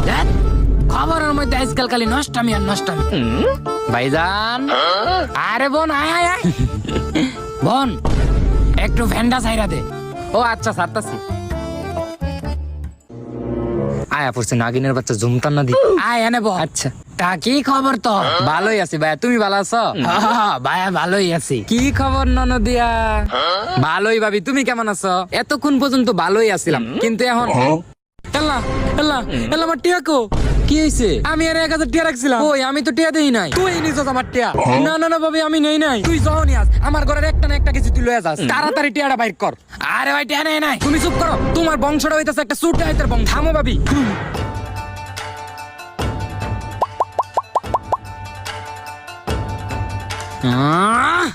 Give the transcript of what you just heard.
ধ্যাৎ, খবরের মধ্যে আজকাল খালি নষ্টামি আর নষ্টামি। ভাইজান, আরে বোন আয় আয় আয়। বোন একটু ভেন্ডা ছাইরা দে। ও আচ্ছা ছাড়তাছি। আয়া পড়ছে নাগিনের বাচ্চা ঝুমতান না দি। আয় এনে বল। আচ্ছা তা কি খবর তো? ভালোই আছি ভাইয়া, তুমি ভালো আছো? ভাইয়া ভালোই আছি। কি খবর ননদিয়া? ভালোই ভাবি, তুমি কেমন আছো? এতক্ষণ পর্যন্ত ভালোই আছিলাম, কিন্তু এখন এল্লা এল্লা এল্লা আমার টিয়া কো? কি হয়েছে? আমি আর 1000 টিয়া রাখছিলাম। ওই আমি তো টিয়া দেই নাই। তুই নিছস আমার টিয়া? না না না ভাবি, আমি নেই নাই। তুই যখনই আস আমার ঘরের একটা না একটা কিছু তুই লয়ে যাস। তাড়াতাড়ি টিয়াটা বাইর কর। আরে ভাই টেনে নাই। তুমি চুপ করো, তোমার বংশটা হইতাছে একটা সুট ডাইতের বংশ। থামো ভাবি। আহ